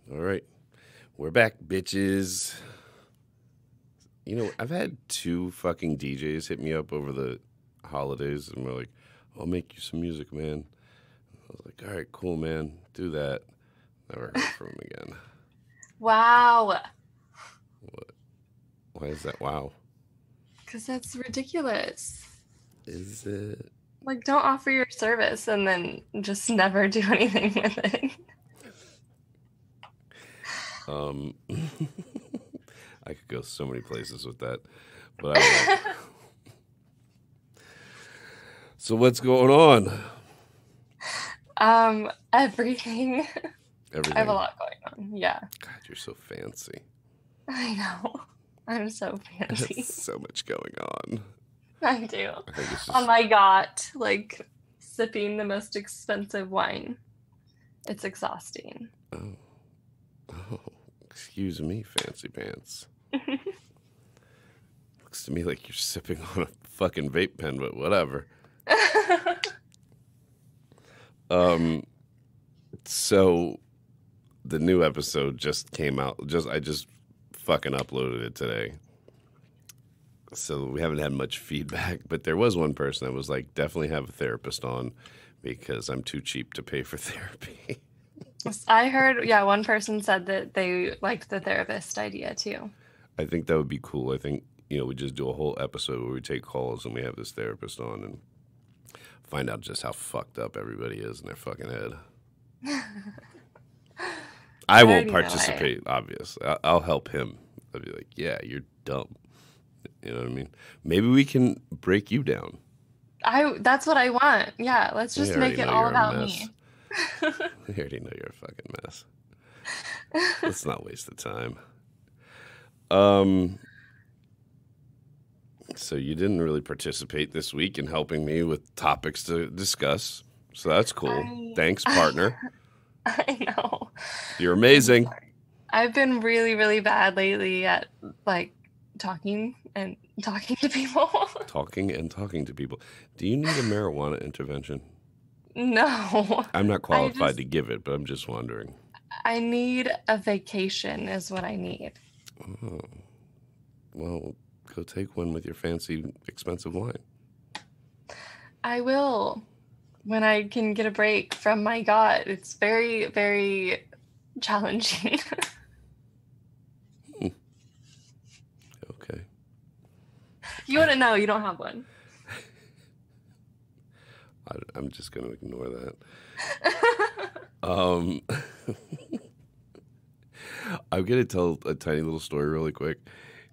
All right. We're back, bitches. You know, I've had 2 fucking DJs hit me up over the holidays, and we're like, I'll make you some music, man. I was like, all right, cool, man. Do that. Never heard from him again. Wow. What? Why is that? Wow. Because that's ridiculous. Is it? Like, don't offer your service and then just never do anything with it. I could go so many places with that, but I won't. So what's going on? Everything. Everything. I have a lot going on. Yeah. God, you're so fancy. I know. I'm so fancy. There's so much going on. I do. I think it's just... On my yacht, like, sipping the most expensive wine. It's exhausting. Oh, excuse me, fancy pants. Looks to me like you're sipping on a fucking vape pen, but whatever. So the new episode just came out. I just fucking uploaded it today. So we haven't had much feedback, but there was one person that was like, definitely have a therapist on because I'm too cheap to pay for therapy. I heard, one person said that they liked the therapist idea too. I think that would be cool. I think, we just do a whole episode where we take calls and we have this therapist on and find out just how fucked up everybody is in their fucking head. I won't participate, obviously. I'll help him. I'll be like, yeah, you're dumb. You know what I mean? Maybe we can break you down. That's what I want. Yeah, let's just make it all about me. We already know you're a fucking mess. Let's not waste the time. So you didn't really participate this week in helping me with topics to discuss. So that's cool. Thanks, partner. I know. You're amazing. I've been really, really bad lately at, like, talking to people. Talking to people. Do you need a marijuana intervention? No. I'm not qualified to give it, but I'm just wondering. I need a vacation is what I need. Oh. Well, go take one with your fancy, expensive wine. I will. When I can get a break from my gut. It's very, very challenging. Okay. You wouldn't know. You don't have one. I'm just going to ignore that. I'm going to tell a tiny little story really quick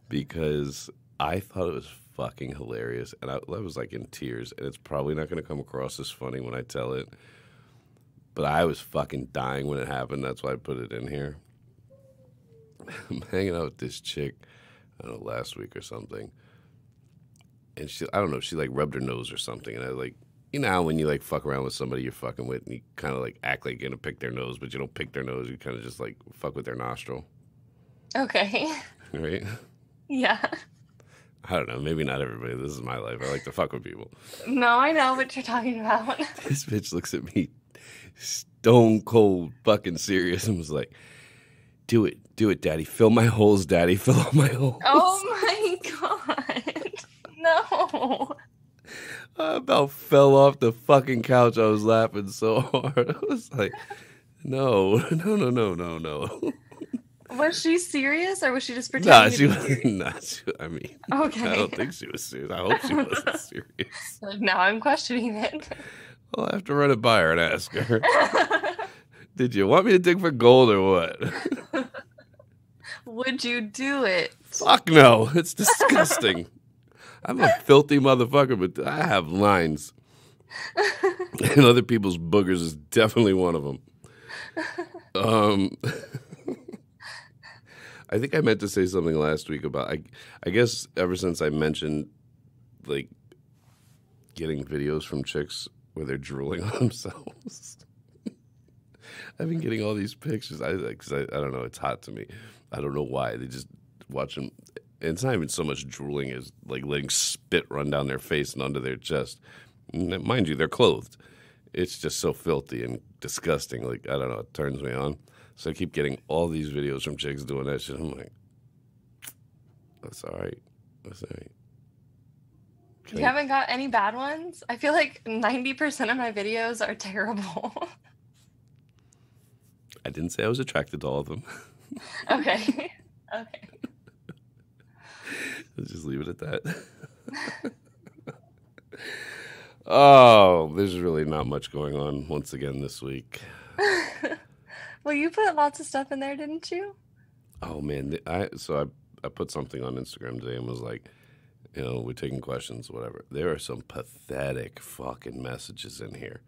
because I thought it was fucking hilarious. And I was like in tears. And it's probably not going to come across as funny when I tell it. But I was fucking dying when it happened. That's why I put it in here. I'm hanging out with this chick, I don't know, last week or something. And she, I don't know, she like rubbed her nose or something. And I was like, you know how when you like fuck around with somebody you're fucking with and you kind of like act like you're going to pick their nose, but you don't pick their nose. You kind of just like fuck with their nostril. Okay. Right? Yeah. I don't know. Maybe not everybody. This is my life. I like to fuck with people. No, I know what you're talking about. This bitch looks at me stone cold fucking serious and was like, do it, daddy. Fill my holes, daddy. Fill all my holes. Oh my God. No. I about fell off the fucking couch. I was laughing so hard. I was like, no. Was she serious or was she just pretending to be serious? Not. I mean, okay. I don't think she was serious. I hope she wasn't serious. Now I'm questioning it. I'll have to run it by her and ask her. Did you want me to dig for gold or what? Would you do it? Fuck no. It's disgusting. I'm a filthy motherfucker, but I have lines. And other people's boogers is definitely one of them. I think I meant to say something last week about, I guess ever since I mentioned, like, getting videos from chicks where they're drooling on themselves. I've been getting all these pictures. I don't know. It's hot to me. I don't know why. They just watch them. And it's not even so much drooling as like letting spit run down their face and onto their chest. And mind you, they're clothed. It's just so filthy and disgusting. Like, I don't know. It turns me on. So I keep getting all these videos from chicks doing that shit. I'm like, that's all right. That's all right. You haven't got any bad ones? I feel like 90% of my videos are terrible. I didn't say I was attracted to all of them. Okay. Okay. Let's just leave it at that. Oh, there's really not much going on once again this week. Well, you put lots of stuff in there, didn't you? Oh man, I put something on Instagram today and was like, we're taking questions, whatever. There are some pathetic fucking messages in here.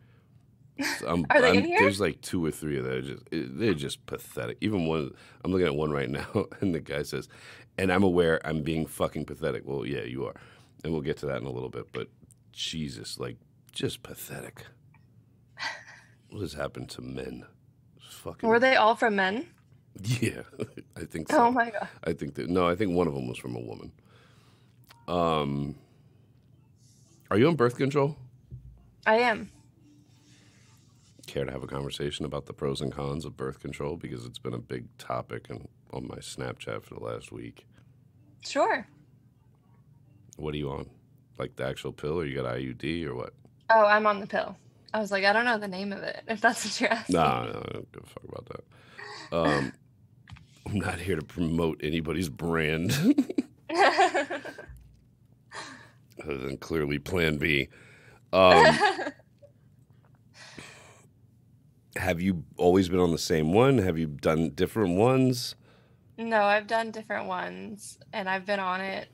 Are they in here? There's like 2 or 3 of them. They're just pathetic. Even one, I'm looking at one right now, and the guy says, "And I'm aware I'm being fucking pathetic." Well, yeah, you are, and we'll get to that in a little bit. But Jesus, like, just pathetic. What has happened to men? Fucking. Were they all from men? Yeah, I think so. Oh my God. I think one of them was from a woman. Are you on birth control? I am. Care to have a conversation about the pros and cons of birth control? Because it's been a big topic on my Snapchat for the last week. Sure. What are you on? Like the actual pill, or you got IUD, or what? Oh, I'm on the pill. I was like, I don't know the name of it, if that's what you're asking. No, I don't give a fuck about that. I'm not here to promote anybody's brand. Other than clearly Plan B. Have you always been on the same one? Have you done different ones? No, I've done different ones, and I've been on it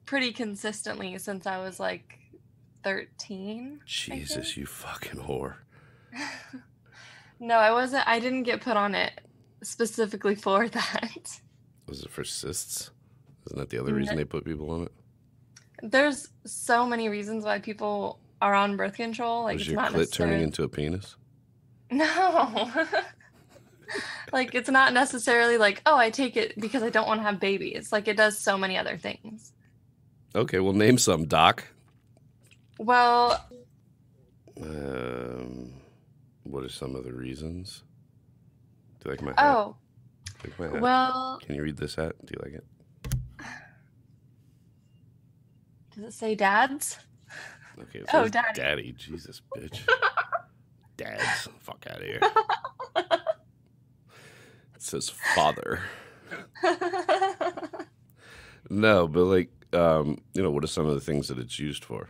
pretty consistently since I was like 13. Jesus, you fucking whore. No, I wasn't. I didn't get put on it specifically for that. Was it for cysts? Isn't that the other reason they put people on it? There's so many reasons why people are on birth control. Like, Was it's your not clit turning into a penis? No. Like, it's not necessarily like, oh, I take it because I don't want to have babies. Like, it does so many other things. Okay, well, name some, Doc. Well, what are some of the reasons? Do you like my hat? Oh, Like my hat? well, Can you read this hat? Do you like it? does it say dads? Okay, it Oh, says Daddy. Daddy. Jesus, bitch. Dads. Fuck out of here. It says father. No, but like, what are some of the things that it's used for?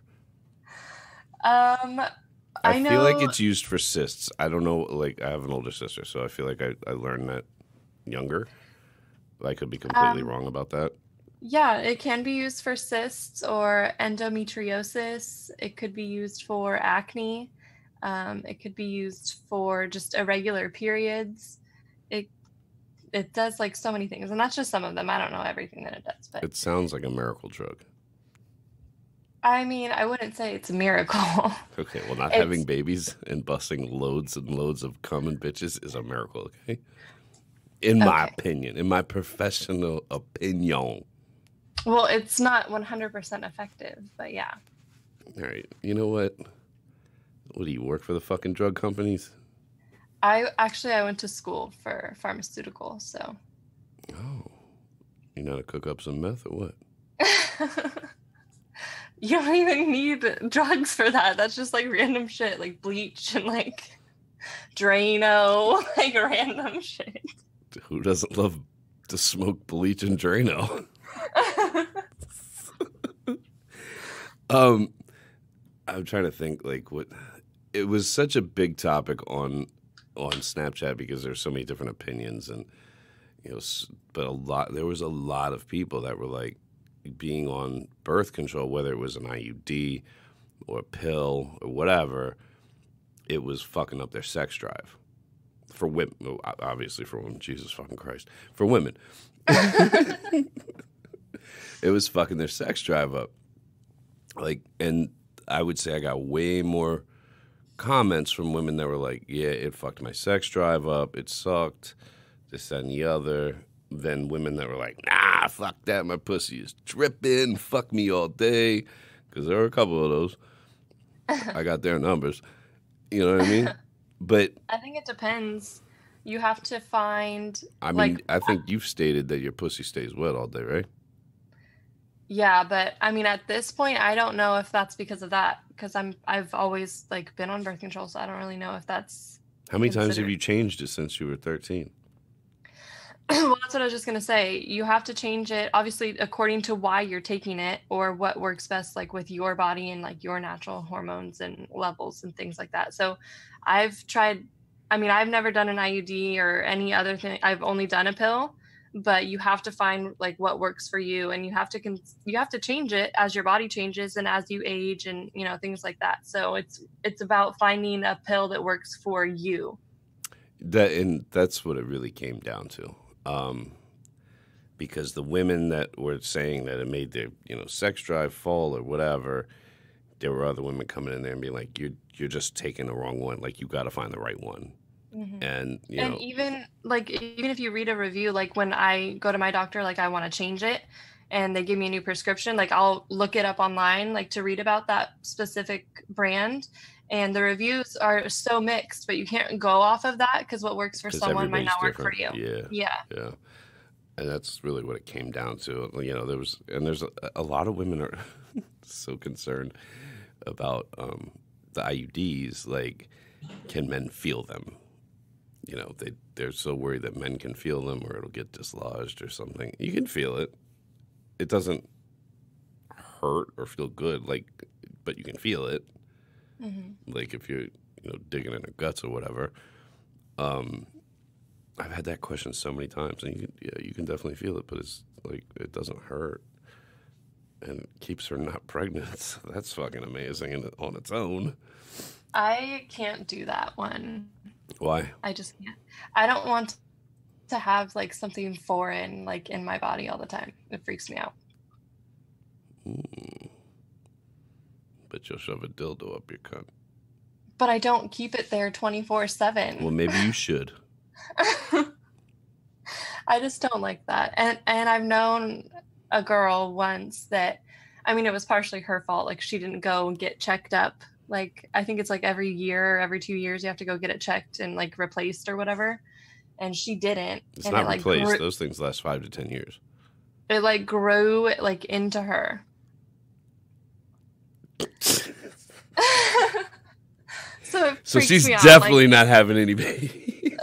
I know. feel like it's used for cysts. I don't know. Like, I have an older sister, so I feel like I learned that younger. I could be completely wrong about that. Yeah, it can be used for cysts or endometriosis. It could be used for acne. It could be used for just irregular periods. It does like so many things, and that's just some of them. I don't know everything that it does, but It sounds like a miracle drug. I mean, I wouldn't say it's a miracle. Okay, well, not It's- having babies and busting loads and loads of cum and bitches is a miracle, okay? In my Okay. opinion, in my professional opinion. Well, it's not 100% effective, but yeah. All right, you know what? What, do you work for the fucking drug companies? I went to school for pharmaceuticals, so. Oh, you know how to cook up some meth or what? You don't even need drugs for that. That's just like random shit, like bleach and like Drano, like random shit. Who doesn't love to smoke bleach and Drano? I'm trying to think, like, what it was such a big topic on Snapchat because there's so many different opinions, and but there was a lot of people that were like being on birth control, whether it was an IUD or a pill or whatever, it was fucking up their sex drive. For women, obviously for women, Jesus fucking Christ, for women. It was fucking their sex drive up. Like, and I would say I got way more comments from women that were like, yeah, it fucked my sex drive up, it sucked, this, that, and the other, than women that were like, nah, fuck that, my pussy is tripping, fuck me all day, because there were a couple of those. I got their numbers. You know what I mean? But I think it depends. You have to find I like mean, I think you've stated that your pussy stays wet all day, right? yeah, but I mean at this point I don't know if that's because of that because I've always like been on birth control, so I don't really know if that's How many times have considered. you changed it since you were 13? Well, that's what I was just gonna say. You have to change it, obviously, according to why you're taking it or what works best, like with your body and like your natural hormones and levels and things like that. So, I've tried. I mean, I've never done an IUD or any other thing. I've only done a pill, but you have to find like what works for you, and you have to change it as your body changes and as you age, and things like that. So it's about finding a pill that works for you. That's what it really came down to. Um, because the women that were saying that it made their sex drive fall or whatever, there were other women coming in there and being like, you're just taking the wrong one. Like you got to find the right one. Mhm. And And even if you read a review, like when I go to my doctor, like I want to change it and they give me a new prescription, like I'll look it up online, like to read about that specific brand. And the reviews are so mixed, but you can't go off of that because what works for because someone might everybody's not work for different. you. Yeah, Yeah. yeah. And that's really what it came down to. There's a lot of women are so concerned about the IUDs. Like, can men feel them? They're so worried that men can feel them or it'll get dislodged or something. You can feel it. It doesn't hurt or feel good, like, but you can feel it. Like if you're digging in their guts or whatever. I've had that question so many times, and you can definitely feel it, but it's like it doesn't hurt and it keeps her not pregnant. So that's fucking amazing on its own. I can't do that one. Why? I just can't. I don't want to have like something foreign like in my body all the time. It freaks me out. But you'll shove a dildo up your cunt. But I don't keep it there 24/7. Well, maybe you should. I just don't like that. And I've known a girl once that, I mean, it was partially her fault. Like she didn't go and get checked up. Like I think it's like every year or every 2 years you have to go get it checked and like replaced or whatever. And she didn't. It's And not it like replaced. Those things last 5 to 10 years. it like grew like into her. So she's me out, definitely not having any babies.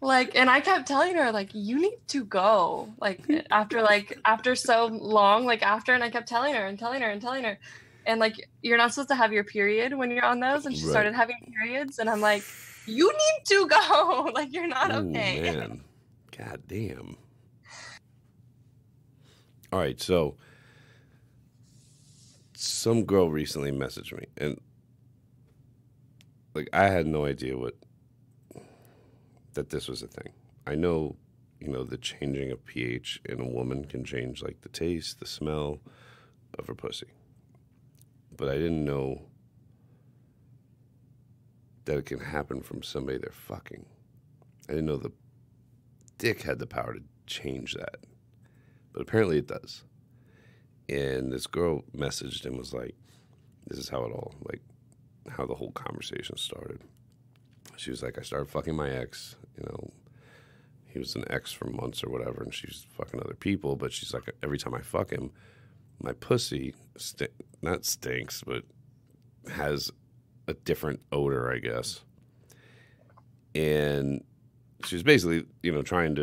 Like, and I kept telling her, like, you need to go. Like after so long, like after, and I kept telling her and telling her and telling her. And like, you're not supposed to have your period when you're on those. And she started having periods. And I'm like, you need to go. Like, you're not okay. Man. God damn. All right, so some girl recently messaged me, and like I had no idea that this was a thing. I know, the changing of pH in a woman can change like the taste, the smell of her pussy. But I didn't know that it can happen from somebody they're fucking. I didn't know the dick had the power to change that. But apparently it does. And this girl messaged and was like, this is how how the whole conversation started. She was like, I started fucking my ex, he was an ex for months or whatever, and she's fucking other people, but she's like, every time I fuck him, my pussy, not stinks, but has a different odor, I guess. And she was basically, trying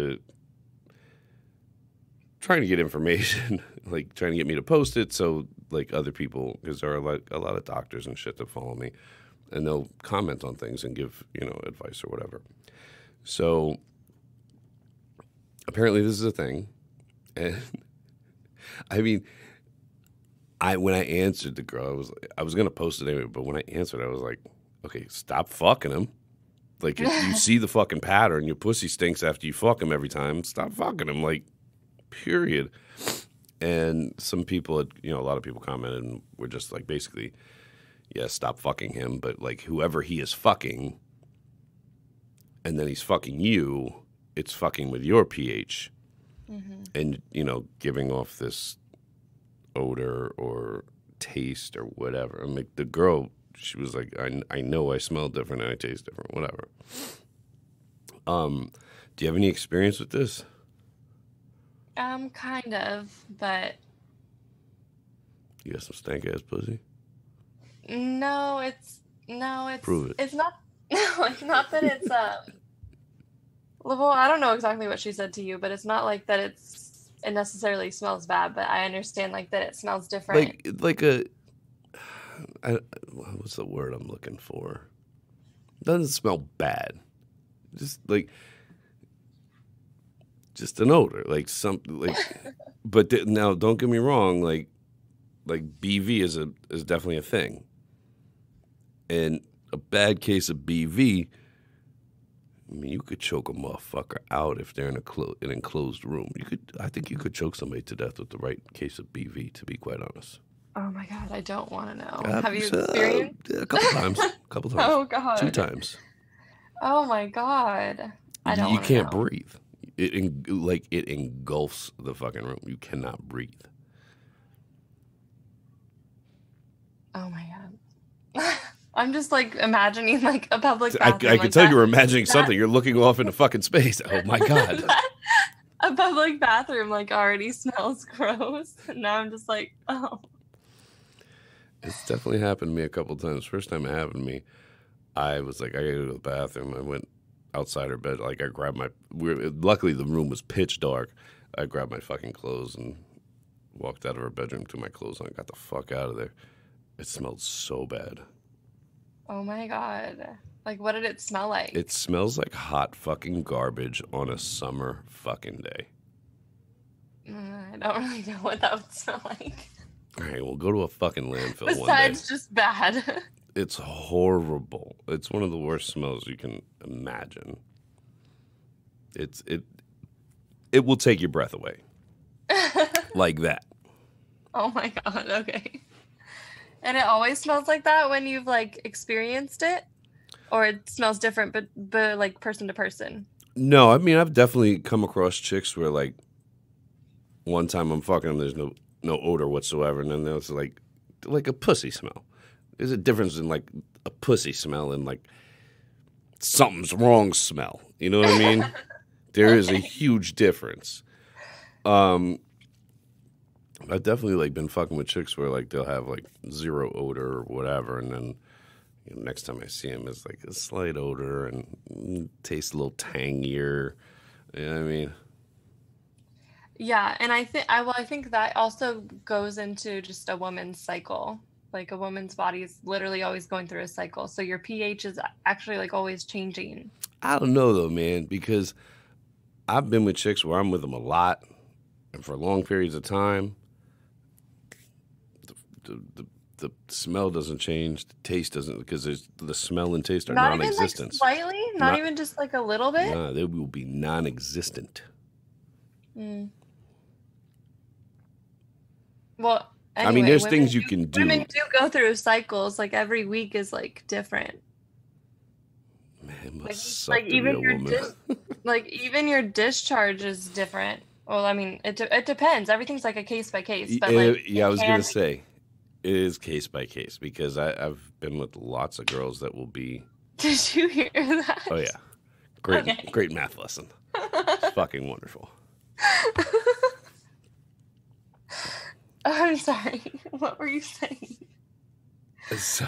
to get information, like trying to get me to post it so like other people, because there are like a lot of doctors and shit that follow me, and they'll comment on things and give advice or whatever. So apparently this is a thing, and I mean, when I answered the girl, I was gonna post it anyway, but when I answered, I was like, okay, stop fucking him. Like if you see the fucking pattern, your pussy stinks after you fuck him every time. Stop fucking him. Like. Period. And some people had, a lot of people commented and were just like, basically, yeah, stop fucking him. But like whoever he is fucking, and then he's fucking you, it's fucking with your pH. Mm-hmm. And, giving off this odor or taste or whatever. I'm like, the girl, she was like, I know I smell different and I taste different, whatever. Do you have any experience with this? Kind of, but You got some stank ass pussy? no, it's Prove it. it's not. No, it's not that it's well, I don't know exactly what she said to you, but it's not like that it necessarily smells bad, but I understand like that it smells different. Like a what's the word I'm looking for? It doesn't smell bad. Just like just an odor, like something like. But now, don't get me wrong. Like BV is definitely a thing, and a bad case of BV. I mean, you could choke a motherfucker out if they're in an enclosed room. I think you could choke somebody to death with the right case of BV. To be quite honest. Oh my God, I don't want to know. Have you experienced? A couple times. Oh God. 2 times. Oh my God. I don't. You can't breathe. It engulfs the fucking room. You cannot breathe. Oh my God. I'm just like imagining like a public bathroom. I can tell you're imagining something. You're looking off into fucking space. Oh my God. A public bathroom like already smells gross. And now I'm just like, oh. It's definitely happened to me a couple times. First time it happened to me, I was like, I gotta go to the bathroom. I went outside her bed. Like I grabbed luckily the room was pitch dark. I grabbed my fucking clothes and walked out of her bedroom, took my clothes on, got the fuck out of there. It smelled so bad. Oh my God. Like, what did it smell like? It smells like hot fucking garbage on a summer fucking day. I don't really know what that would smell like. All right, we'll go to a fucking landfill one day. Besides just bad. It's horrible. It's one of the worst smells you can imagine. It will take your breath away. Like that. Oh my God, okay. And it always smells like that when you've like experienced it? Or it smells different but like person to person? No, I mean I've definitely come across chicks where like one time I'm fucking them, there's no odor whatsoever, and then there's like a pussy smell. There's a difference in like a pussy smell and like something's wrong smell. You know what I mean? There is a huge difference. I've definitely like been fucking with chicks where like they'll have like zero odor or whatever, and then next time I see them, it's like a slight odor and tastes a little tangier. You know what I mean? Yeah, and I think that also goes into just a woman's cycle. Like a woman's body is literally always going through a cycle, so your pH is actually like always changing. I don't know though, man, because I've been with chicks where I'm with them a lot and for long periods of time. The smell doesn't change, the taste doesn't, because the smell and taste are non-existent. Not even like slightly, not even just like a little bit. Nah, they will be non-existent. Well, anyway, I mean, there's things you can do. Women do go through cycles. Like every week is like different. Man, it must suck to be a woman. Like even your discharge is different. Well, I mean, it depends. Everything's like a case by case. But like, yeah, I was gonna say, it is case by case because I've been with lots of girls that will be. Did you hear that? Oh yeah, great math lesson. It's fucking wonderful. I'm sorry. What were you saying? So.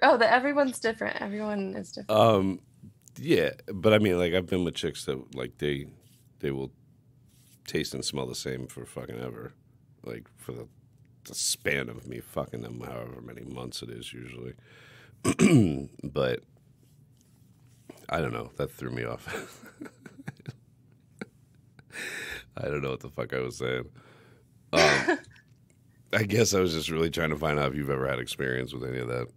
Oh, that everyone's different. Everyone is different. Yeah, but I mean, like I've been with chicks that like they will taste and smell the same for fucking ever, like for the span of me fucking them, however many months it is usually. But I don't know. That threw me off. I don't know what the fuck I was saying. I guess I was just really trying to find out if you've ever had experience with any of that.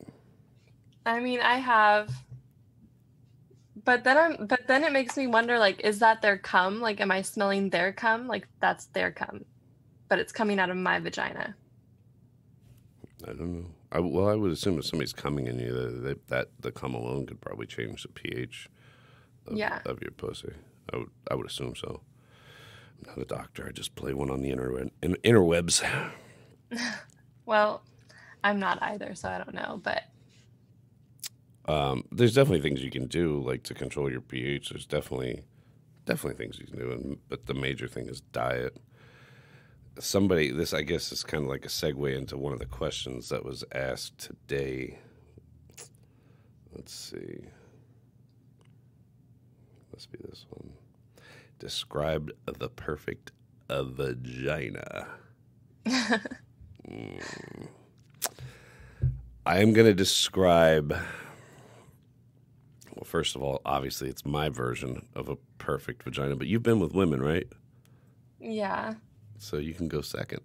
I mean, I have, but then it makes me wonder, like, is that their cum? Like, am I smelling their cum? Like, that's their cum, but it's coming out of my vagina. I don't know. I would assume if somebody's coming in you, that the cum alone could probably change the pH of your pussy. I would assume so. I'm not a doctor. I just play one on the interwebs. Well, I'm not either, so I don't know. But There's definitely things you can do, like to control your pH. There's definitely things you can do, but the major thing is diet. This I guess is kind of like a segue into one of the questions that was asked today. Let's see. Must be this one. Describe the perfect vagina. I am going to describe. Well, first of all, obviously, it's my version of a perfect vagina, but you've been with women, right? Yeah. So you can go second.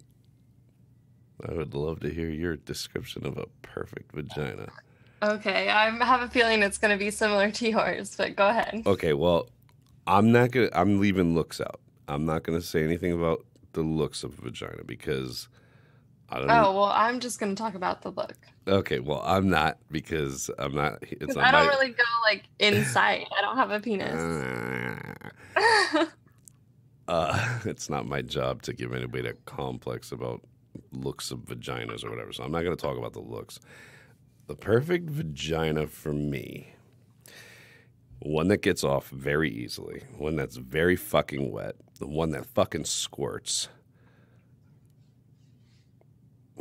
I would love to hear your description of a perfect vagina. Okay, I have a feeling it's going to be similar to yours, but go ahead. Okay, well, I'm leaving looks out. I'm not gonna say anything about the looks of a vagina because I don't know. Oh, well, I'm just going to talk about the look. Okay, well, I'm not because I'm not. It's Because not I don't my. really go like inside. I don't have a penis. It's not my job to give anybody a complex about looks of vaginas or whatever. So I'm not gonna talk about the looks. The perfect vagina for me. One that gets off very easily. One that's very fucking wet. The one that fucking squirts.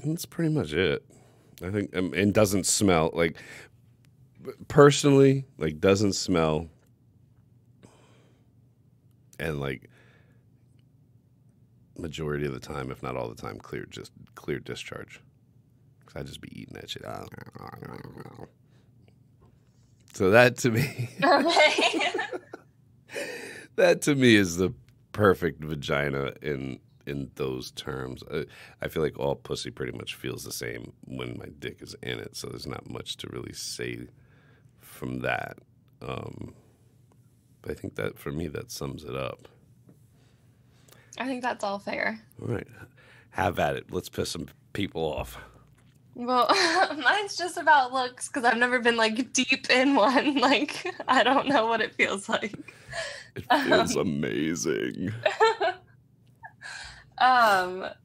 That's pretty much it. I think, and doesn't smell like, personally, like doesn't smell, and like majority of the time, if not all the time, clear discharge. Cause I just be eating that shit. So that to me, Okay. that to me is the perfect vagina in those terms. I feel like all pussy pretty much feels the same when my dick is in it, so there's not much to really say from that. But I think that for me that sums it up. I think that's all fair. All right, have at it. Let's piss some people off. Well, mine's just about looks because I've never been like deep in one. Like, I don't know what it feels like. It feels amazing. But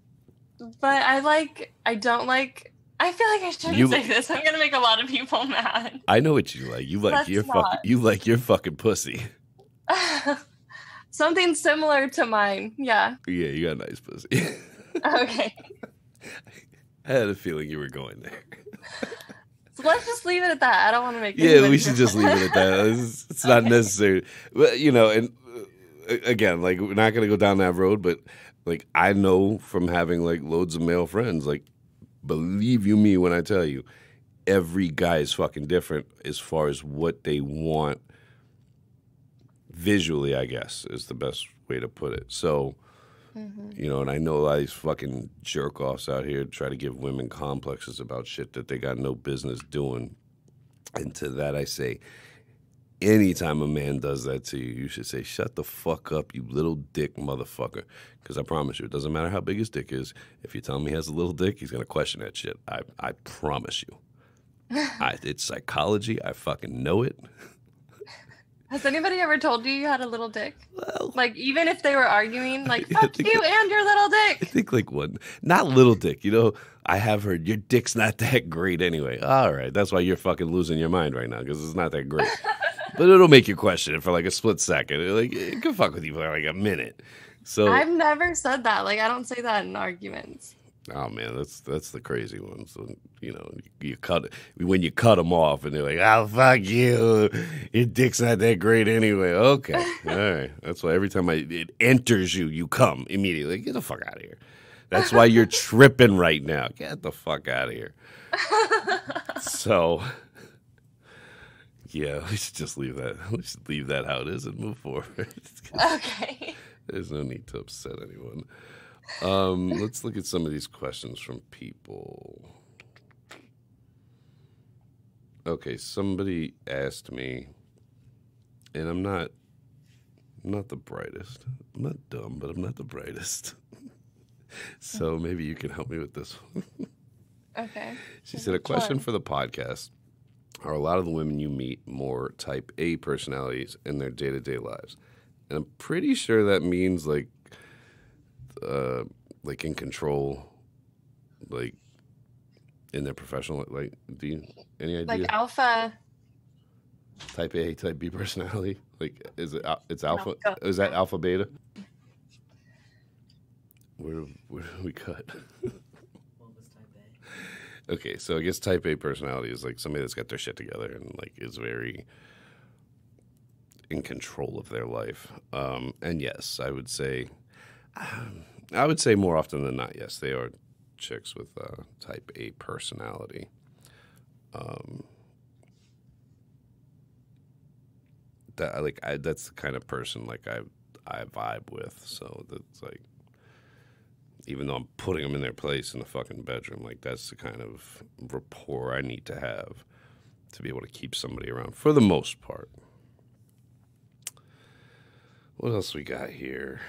I don't like, I feel like I shouldn't say this. I'm gonna make a lot of people mad. I know what you like. You like your fucking pussy. Something similar to mine. Yeah. Yeah, you got a nice pussy. Okay. I had a feeling you were going there. So let's just leave it at that. I don't want to make. Yeah, we should just leave it at that. It's not necessary. But, and again, like, we're not going to go down that road, but like, I know from having like loads of male friends, like, believe you me when I tell you, every guy is fucking different as far as what they want visually, I guess, is the best way to put it. So, and I know a lot of these fucking jerk-offs out here try to give women complexes about shit that they got no business doing. And to that I say, anytime a man does that to you, you should say, shut the fuck up, you little dick motherfucker. Because I promise you, it doesn't matter how big his dick is. If you tell him he has a little dick, he's going to question that shit. I promise you. It's psychology. I fucking know it. Has anybody ever told you had a little dick? Well, like, even if they were arguing, like, fuck you and your little dick. I think like one, not little dick, I have heard your dick's not that great anyway. All right, that's why you're fucking losing your mind right now, because it's not that great. But it'll make you question it for like a split second. Like, it can fuck with you for like a minute. So I've never said that. Like, I don't say that in arguments. Oh man, that's the crazy ones. So, you cut when you cut them off, and they're like, "Oh fuck you, your dick's not that great anyway." Okay, all right. That's why every time it enters you, you come immediately. Get the fuck out of here. That's why you're tripping right now. Get the fuck out of here. So, yeah, we should just leave that. We should leave that how it is and move forward. Okay. There's no need to upset anyone. Let's look at some of these questions from people. Okay, somebody asked me, and I'm not the brightest. I'm not dumb, but I'm not the brightest. So maybe you can help me with this one. Okay. She said, a question for the podcast. Are a lot of the women you meet more type A personalities in their day-to-day lives? And I'm pretty sure that means like in control, like in their professional, like, do you any idea? Like alpha Type A, type B personality. Like, is it? It's No, alpha. go. Is that alpha beta? Where do we cut? What was type A? Okay, so I guess type A personality is like somebody that's got their shit together and like is very in control of their life. And yes, I would say more often than not, yes, they are chicks with type A personality. That's the kind of person like I vibe with. So that's like, even though I'm putting them in their place in the fucking bedroom, like that's the kind of rapport I need to have to be able to keep somebody around for the most part. What else we got here?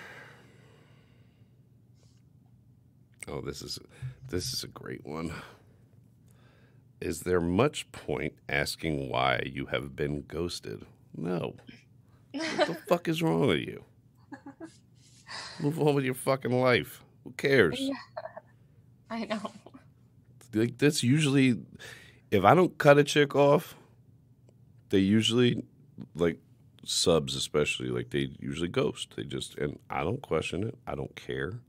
Oh, this is a great one. Is there much point asking why you have been ghosted? No. What the fuck is wrong with you? Move on with your fucking life. Who cares? Yeah, I know. Like, that's usually, if I don't cut a chick off, they usually, like subs especially, like they usually ghost. They just, and I don't question it. I don't care.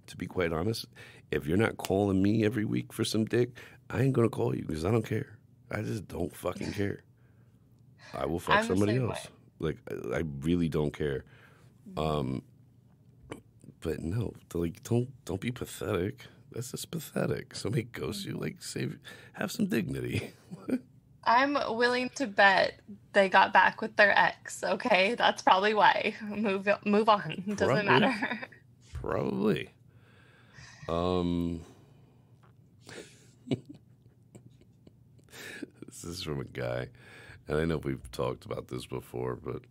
To be quite honest, if you're not calling me every week for some dick, I ain't gonna call you because I don't care. I just don't fucking care. I will fuck I'm the somebody same else. Like, I really don't care. But no, like, don't be pathetic. That's just pathetic. Somebody ghosts you, like, have some dignity. I'm willing to bet they got back with their ex. Okay, that's probably why. Move on. It doesn't Probably. matter. Probably. This is from a guy, and I know we've talked about this before, but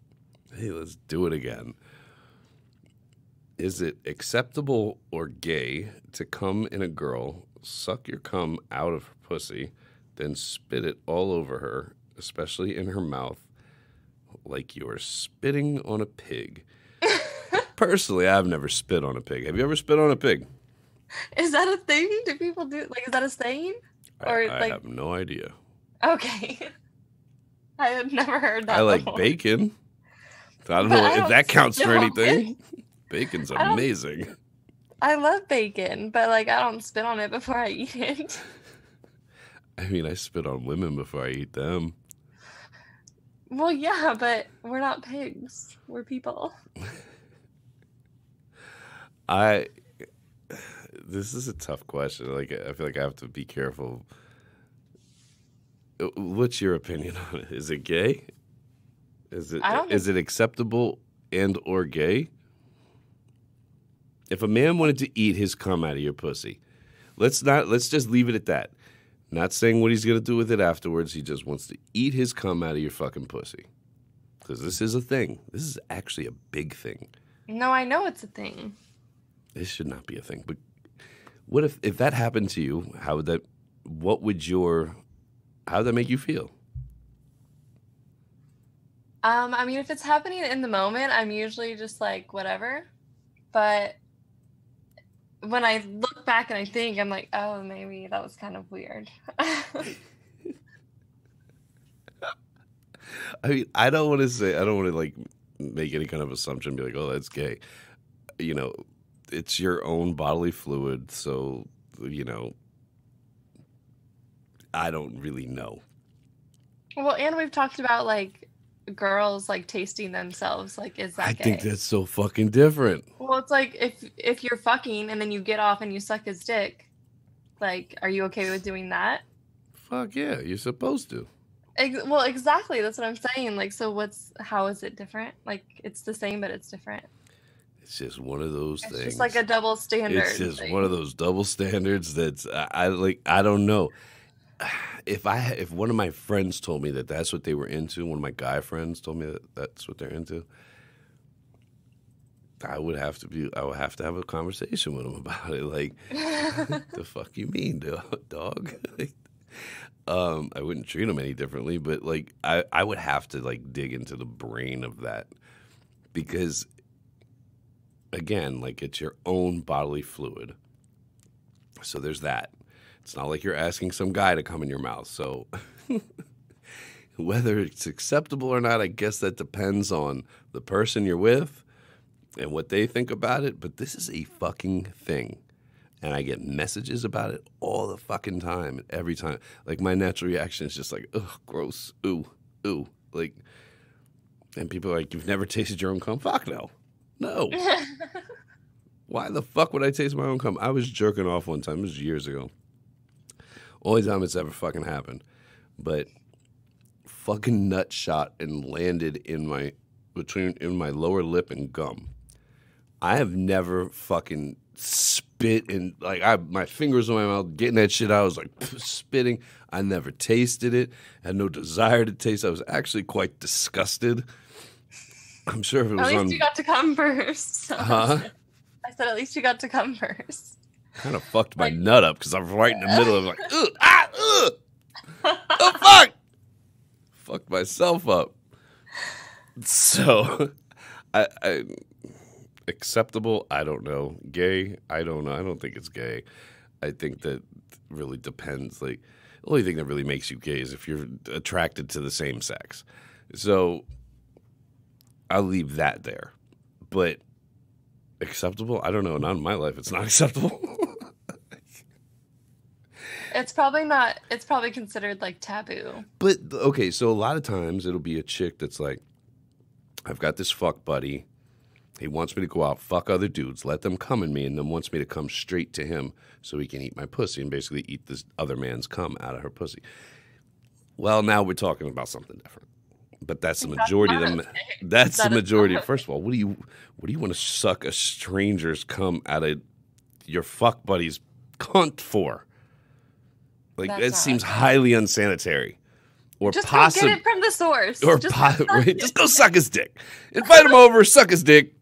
hey, let's do it again. Is it acceptable or gay to come in a girl, suck your cum out of her pussy, then spit it all over her, especially in her mouth, like you're spitting on a pig? Personally, I've never spit on a pig. Have you ever spit on a pig? Is that a thing? Do people do, like, is that a saying? Or I like, have no idea. okay. I had never heard that I like before. bacon. I don't But know I if don't that counts for spit on anything. Bacon's I don't- amazing. I love bacon, but like I don't spit on it before I eat it. I mean, I spit on women before I eat them. Well, yeah, but we're not pigs. We're people. This is a tough question. Like, I feel like I have to be careful. What's your opinion on it? Is it gay? I don't Is it acceptable and or gay? If a man wanted to eat his cum out of your pussy, let's just leave it at that. Not saying what he's gonna do with it afterwards. He just wants to eat his cum out of your fucking pussy. Because this is a thing. This is actually a big thing. No, I know it's a thing. This should not be a thing. But what if that happened to you? How would that make you feel? I mean, if it's happening in the moment, I'm usually just like whatever. But when I look back and I think, I'm like, oh, maybe that was kind of weird. I mean, I don't want to like make any kind of assumption, be like, oh, that's gay. You know, it's your own bodily fluid, so, you know, I don't really know. Well, and we've talked about like girls like tasting themselves. Like, is that I gay? think that's so fucking different. Well, it's like if you're fucking and then you get off and you suck his dick, like, are you okay with doing that? Fuck yeah, you're supposed to. Well, exactly. That's what I'm saying. Like, so how is it different? Like, it's the same, but it's different. It's just one of those It's things. just like a double standard. It's just thing. one of those double standards that's I don't know. If one of my friends told me that that's what they were into, one of my guy friends told me that that's what they're into, I would have to have a conversation with them about it. Like, the fuck you mean, dog? I wouldn't treat them any differently, but like I would have to like dig into the brain of that, because again, like, it's your own bodily fluid. So there's that. It's not like you're asking some guy to come in your mouth. So Whether it's acceptable or not, I guess that depends on the person you're with and what they think about it. But this is a fucking thing. And I get messages about it all the fucking time, every time. Like, my natural reaction is just like, ugh, gross, ooh, ooh. Like, and people are like, you've never tasted your own cum? Fuck no. No. Why the fuck would I taste my own cum? I was jerking off one time. It was years ago. Only time it's ever fucking happened. But fucking nut shot and landed in my lower lip and gum. I have never fucking spit in, like, my fingers in my mouth getting that shit out. I was like spitting. I never tasted it. Had no desire to taste. I was actually quite disgusted. I'm sure if it was at least you got to come first. Huh? I said at least you got to come first. Kind of fucked my nut up because I'm right in the middle of like, ugh, ah, ugh. Oh fuck! Fucked myself up. So, I acceptable? I don't know. Gay? I don't know. I don't think it's gay. I think that really depends. Like, the only thing that really makes you gay is if you're attracted to the same sex. So, I'll leave that there. But acceptable? I don't know. Not in my life. It's not acceptable. It's probably not. It's probably considered like taboo. But, okay, so a lot of times it'll be a chick that's like, I've got this fuck buddy. He wants me to go out, fuck other dudes, let them come in me, and then wants me to come straight to him so he can eat my pussy and basically eat this other man's cum out of her pussy. Well, now we're talking about something different. But that's the majority of them. That's the majority. First of all, what do you want to suck a stranger's cum out of your fuck buddy's cunt for? Like, that seems highly unsanitary. Or just go get it from the source. Or just go suck his dick. Invite him over, suck his dick,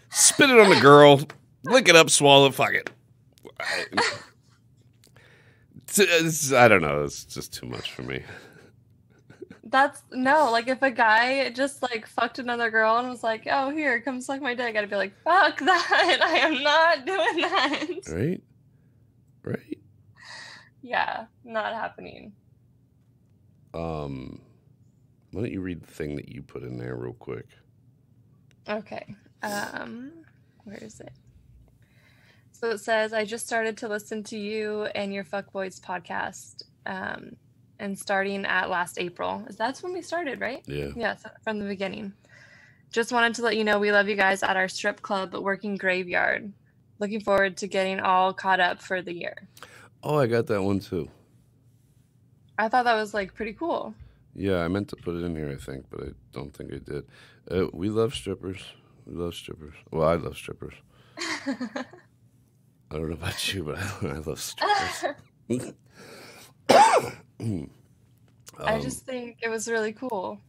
spit it on the girl, lick it up, swallow it, fuck it. I don't know. It's just too much for me. Like if a guy just like fucked another girl and was like, oh, here, come suck my dick, I'd be like, fuck that. I am not doing that. Right? Yeah, not happening. Why don't you read the thing that you put in there real quick? Okay. Where is it? So it says, I just started to listen to you and your Fuckboys podcast. And starting at last April. That's when we started, right? Yeah. Yeah, so from the beginning. Just wanted to let you know we love you guys at our strip club working graveyard. Looking forward to getting all caught up for the year. Oh, I got that one too. I thought that was like pretty cool. Yeah, I meant to put it in here, I think, but I don't think I did. We love strippers. Well, I love strippers. I don't know about you, but I love strippers. I just think it was really cool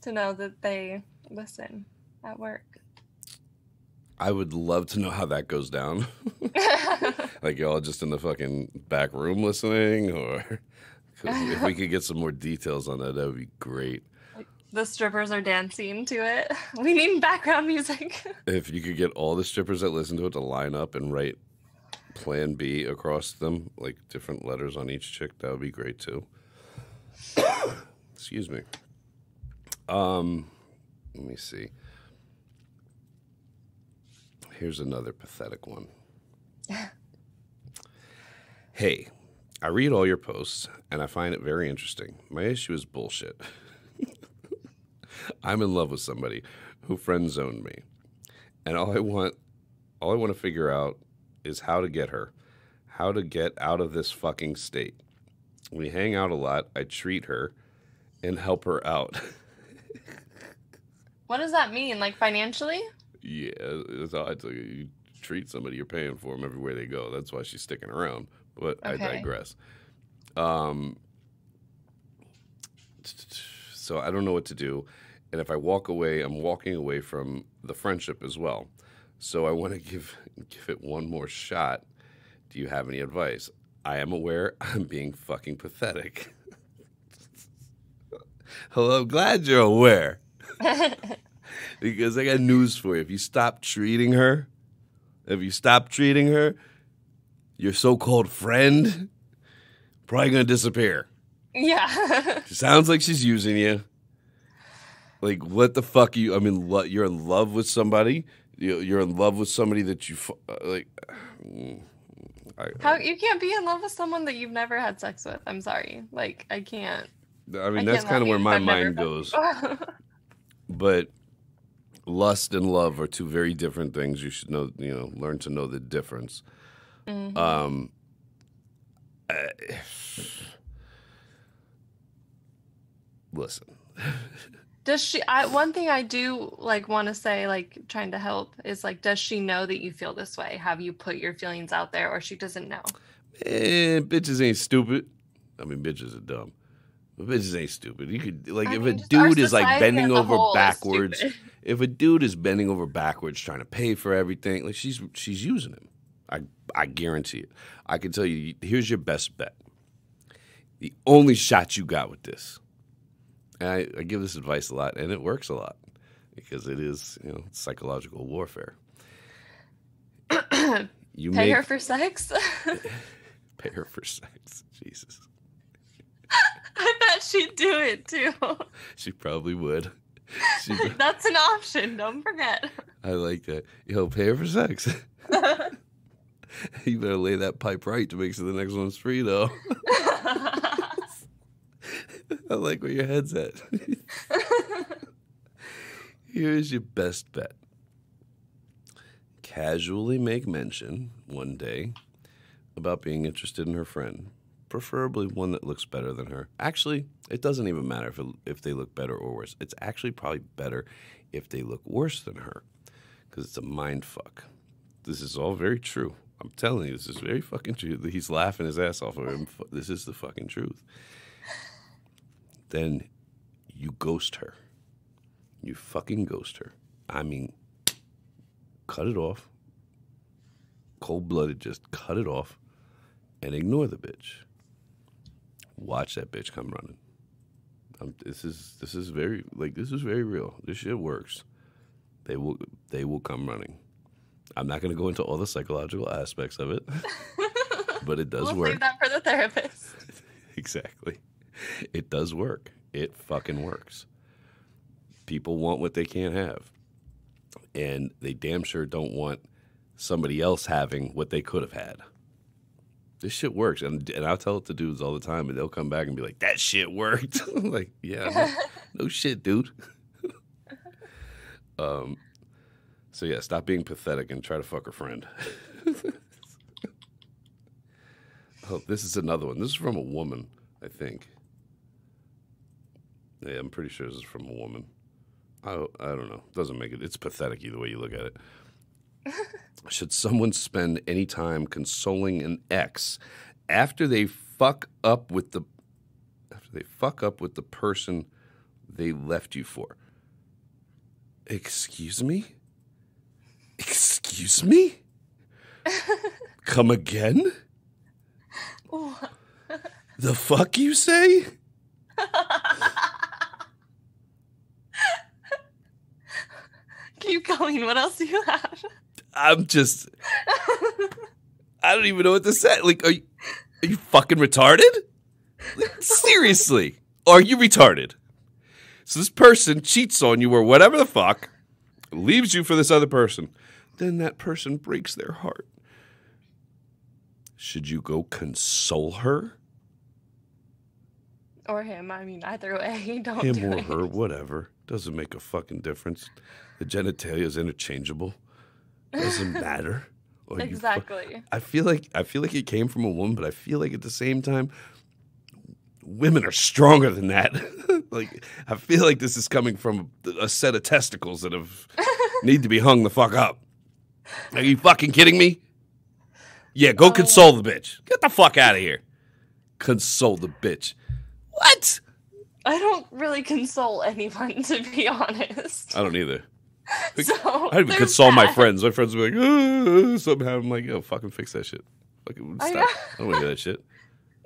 to know that they listen at work. I would love to know how that goes down. Like, y'all just in the fucking back room listening, or if we could get some more details on that would be great. Like, the strippers are dancing to it. We need background music. If you could get all the strippers that listen to it to line up and write Plan B across them, like different letters on each chick, that would be great too. Excuse me. Let me see. Here's another pathetic one. Hey, I read all your posts and I find it very interesting. My issue is bullshit. I'm in love with somebody who friend zoned me, and all I want to figure out is how to get out of this fucking state. We hang out a lot. I treat her and help her out. What does that mean? Like financially? Yeah, it's odd. You treat somebody, you're paying for them everywhere they go. That's why she's sticking around. But okay. I digress. So I don't know what to do. And if I walk away, I'm walking away from the friendship as well. So I want to give it one more shot. Do you have any advice? I am aware I'm being fucking pathetic. Hello, glad you're aware. Because I got news for you. If you stop treating her, your so-called friend probably going to disappear. Yeah. She sounds like she's using you. Like, what the fuck you? I mean, you're in love with somebody. You're in love with somebody that you like. How you can't be in love with someone that you've never had sex with? I'm sorry. Like, I can't. I mean, that's kind of where my mind goes. But lust and love are two very different things. You should know, learn to know the difference. Mm-hmm. Listen. Does she? One thing I do like want to say, like trying to help, is like, does she know that you feel this way? Have you put your feelings out there, or she doesn't know? Bitches ain't stupid. I mean, bitches are dumb. But bitches ain't stupid. You could if a dude is like bending over backwards, if a dude is bending over backwards trying to pay for everything, like she's using him. I guarantee it. I can tell you. Here's your best bet. The only shot you got with this. And I give this advice a lot, and it works a lot because it is, psychological warfare. You pay her for sex? Pay her for sex. Jesus. I bet she'd do it, too. She probably would. That's an option. Don't forget. I like that. Pay her for sex. You better lay that pipe right to make sure the next one's free, though. I like where your head's at. Here's your best bet. Casually make mention one day about being interested in her friend, preferably one that looks better than her. Actually, it doesn't even matter if they look better or worse. It's actually probably better if they look worse than her because it's a mind fuck. This is all very true. I'm telling you, this is very fucking true. He's laughing his ass off of him. This is the fucking truth. Then you ghost her. You fucking ghost her. I mean, cut it off. Cold-blooded, just cut it off and ignore the bitch. Watch that bitch come running. This is very real. This shit works. They will come running. I'm not going to go into all the psychological aspects of it, but it does work. We'll save that for the therapist. Exactly. It does work. It fucking works. People want what they can't have. And they damn sure don't want somebody else having what they could have had. This shit works. And I'll tell it to dudes all the time, and they'll come back and be like, that shit worked. I'm like, yeah, no shit, dude. So, yeah, stop being pathetic and try to fuck her friend. Oh, this is another one. This is from a woman, I think. Yeah, I'm pretty sure this is from a woman. I don't know. Doesn't make it. It's pathetic either way you look at it. Should someone spend any time consoling an ex after they fuck up with the person they left you for? Excuse me? Excuse me? Come again? The fuck you say? Keep going. What else do you have? I don't even know what to say. Like, are you fucking retarded? Like, seriously, are you retarded? So this person cheats on you or whatever the fuck, leaves you for this other person. Then that person breaks their heart. Should you go console her? Or him. I mean, either way. Don't him do or it. her, whatever. Doesn't make a fucking difference. The genitalia is interchangeable. Doesn't matter. Exactly. I feel like it came from a woman, but I feel like at the same time, women are stronger than that. Like, I feel like this is coming from a set of testicles that need to be hung the fuck up. Are you fucking kidding me? Yeah, go console the bitch. Get the fuck out of here. Console the bitch. What? I don't really console anyone, to be honest. I don't either. So, I don't even console my friends. My friends will be like, somehow I'm like, yo, fucking fix that shit. Fucking stop. I don't want to hear that shit.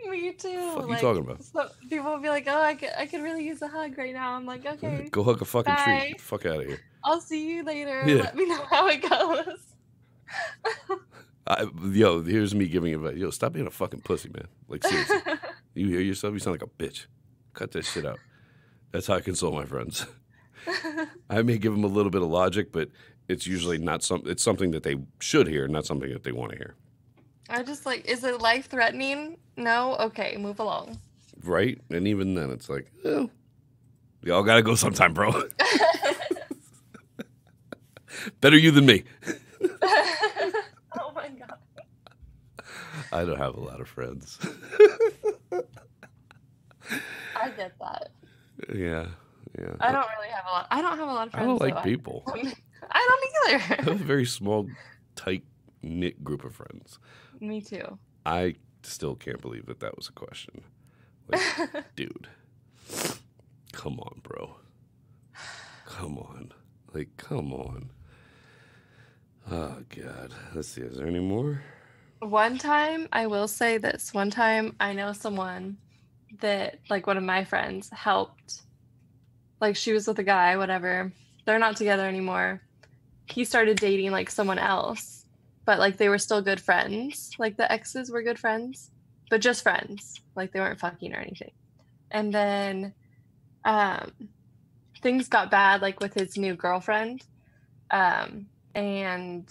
Me too. What the fuck are you talking about? So people will be like, oh, I could really use a hug right now. I'm like, okay. Go hug a fucking bye. tree. Get the fuck out of here. I'll see you later. Yeah. Let me know how it goes. Here's me giving advice. Yo, stop being a fucking pussy, man. Like, seriously. You hear yourself? You sound like a bitch. Cut that shit out. That's how I console my friends. I may give them a little bit of logic, but it's usually not it's something that they should hear, not something that they want to hear. I just like, is it life threatening? No? Okay, move along. Right? And even then, it's like, oh, y'all got to go sometime, bro. Better you than me. Oh my God. I don't have a lot of friends. I get that. Yeah. I don't really have a lot. I don't have a lot of friends. I don't like though. people. I don't I either. have a very small, tight-knit group of friends. Me too. I still can't believe that was a question. Like, dude, come on, bro. Come on. Like, come on. Oh, God. Let's see. Is there any more? One time, I will say this. One time, I know someone that, like, one of my friends helped. Like, she was with a guy, whatever. They're not together anymore. He started dating, like, someone else. But, like, they were still good friends. Like, the exes were good friends. But just friends. Like, they weren't fucking or anything. And then things got bad, like, with his new girlfriend. And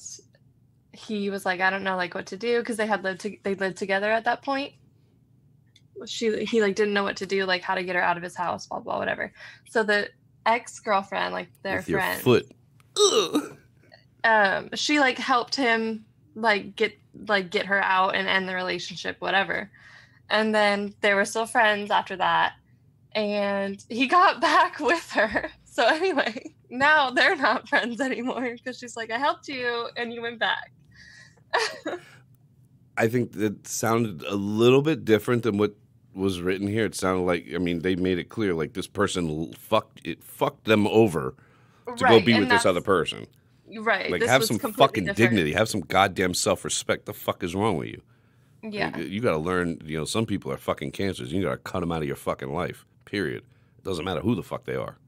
he was like, I don't know, like, what to do, because they lived together at that point. He like didn't know what to do, like how to get her out of his house, blah blah whatever. So the ex-girlfriend, like their With your friend, foot. she like helped him like get her out and end the relationship, whatever. And then they were still friends after that, and he got back with her. So anyway, now they're not friends anymore because she's like, I helped you and you went back. I think that sounded a little bit different than what was written here. It sounded like, I mean, they made it clear, like this person fucked them over to go be with this other person. Right. Like, have some fucking dignity. Have some goddamn self-respect. The fuck is wrong with you? Yeah. Like, you got to learn, some people are fucking cancers. You got to cut them out of your fucking life, period. It doesn't matter who the fuck they are.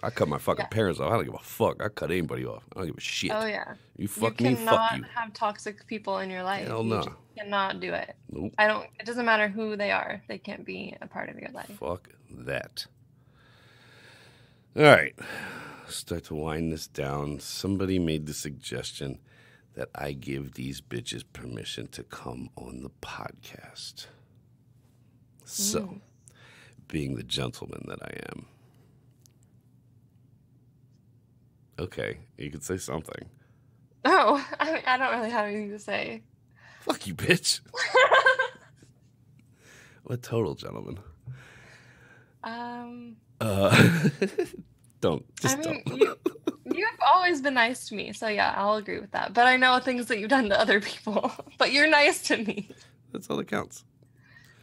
I cut my fucking parents off. I don't give a fuck. I cut anybody off. I don't give a shit. Oh, yeah. You fuck me, fuck you. You cannot have toxic people in your life. Hell no. You just cannot do it. Nope. It doesn't matter who they are. They can't be a part of your life. Fuck that. All right. Start to wind this down. Somebody made the suggestion that I give these bitches permission to come on the podcast. So, being the gentleman that I am. Okay, you could say something. Oh, I don't really have anything to say. Fuck you, bitch. I'm a total gentleman. Don't. You've always been nice to me, so yeah, I'll agree with that. But I know things that you've done to other people, but you're nice to me. That's all that counts.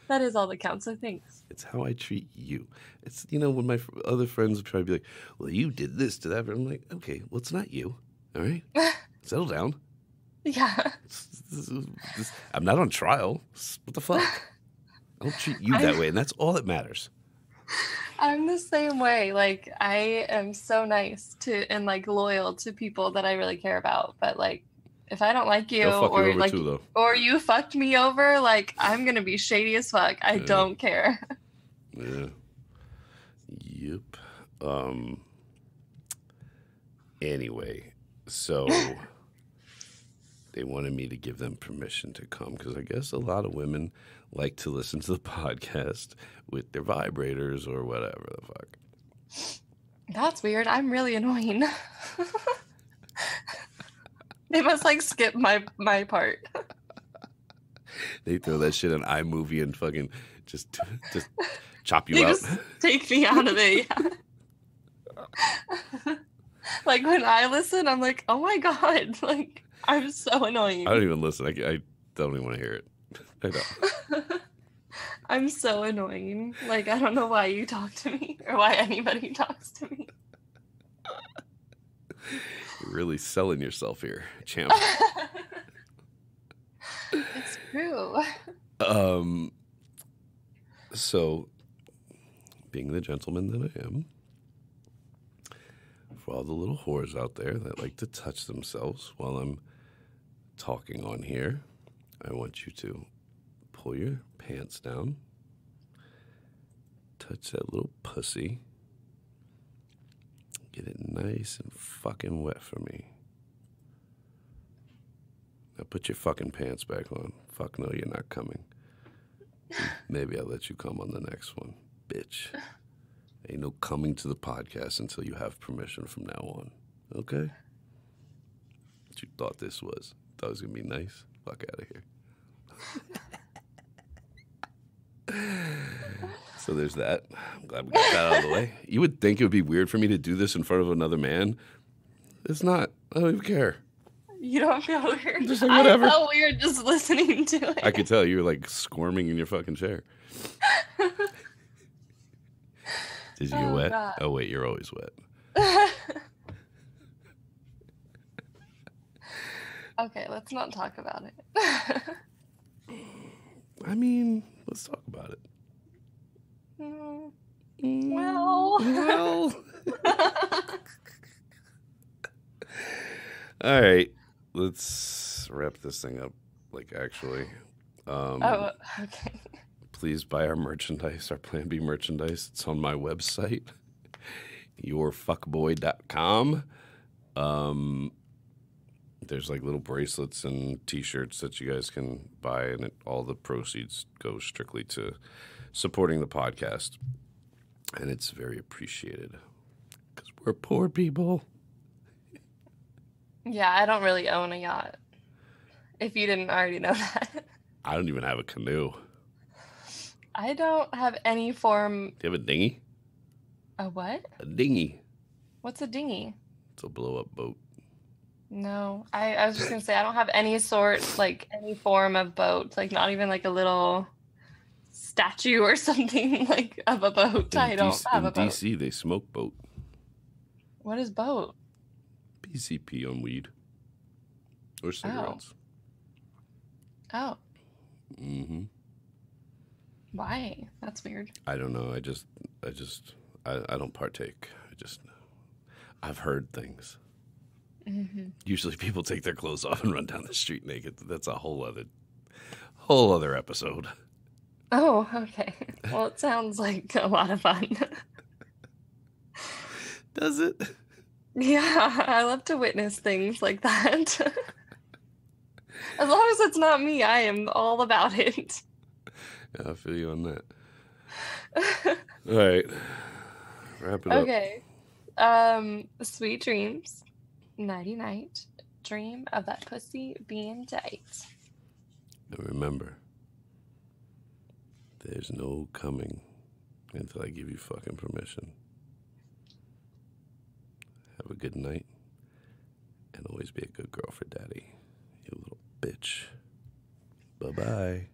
That is all that counts, so thanks. It's how I treat you. It's, when my other friends try to be like, well, you did this to that. I'm like, okay, well, it's not you. All right? Settle down. Yeah. I'm not on trial. What the fuck? I don't treat you that way, and that's all that matters. I'm the same way. Like, I am so nice to and like loyal to people that I really care about. But like, if I don't like you, or like, too, or you fucked me over, like I'm gonna be shady as fuck. I don't care. Yeah. Yep. Anyway, so they wanted me to give them permission to come because I guess a lot of women like to listen to the podcast with their vibrators or whatever the fuck. That's weird. I'm really annoying. They must like skip my part. They throw that shit on iMovie and fucking just chop you out. Just take me out of it. Yeah. Like when I listen, I'm like, oh my god, like I'm so annoying. I don't even listen. I don't even want to hear it. I don't. I'm so annoying. Like I don't know why you talk to me or why anybody talks to me. You're really selling yourself here, champ. It's true. So, being the gentleman that I am, for all the little whores out there that like to touch themselves while I'm talking on here, I want you to pull your pants down, touch that little pussy, Get it nice and fucking wet for me. Now put your fucking pants back on. Fuck no, you're not coming. Maybe I'll let you come on the next one, bitch. Ain't no coming to the podcast until you have permission from now on. Okay? What you thought this was? Thought it was gonna be nice? Fuck out of here. So there's that. I'm glad we got that out of the way. You would think it would be weird for me to do this in front of another man. It's not. I don't even care. You don't feel weird? Just like, whatever. I felt weird just listening to it. I could tell you were like squirming in your fucking chair. Did you get wet? God. Oh, wait, you're always wet. Okay, let's not talk about it. I mean, let's talk about it. Well. All right, let's wrap this thing up. Like, actually, Oh, okay. please buy our merchandise, our Plan B merchandise. It's on my website, yourfuckboy.com. There's like little bracelets and T-shirts that you guys can buy, and all the proceeds go strictly to supporting the podcast, and it's very appreciated because we're poor people. Yeah, I don't really own a yacht. If you didn't already know that. I don't even have a canoe. I don't have any form. Do you have a dinghy? A what? A dinghy. What's a dinghy? It's a blow-up boat. No, I was just gonna say I don't have any sort, like any form of boat, like not even like a little statue or something like of a boat. I don't have a boat. In DC, they smoke boat. What is boat? PCP on weed. Or cigarettes. Oh, Mm-hmm. why? That's weird. I don't know. I don't partake. I've heard things. Mm-hmm. Usually people take their clothes off and run down the street naked. That's a whole other episode. Oh, okay. Well, it sounds like a lot of fun. Does it? Yeah, I love to witness things like that. As long as it's not me, I am all about it. Yeah, I feel you on that. All right. Wrap it up. Okay. Sweet dreams. Nighty night. Dream of that pussy being tight. And remember, there's no coming until I give you fucking permission. Have a good night. And always be a good girl for daddy. You little bitch. Bye-bye.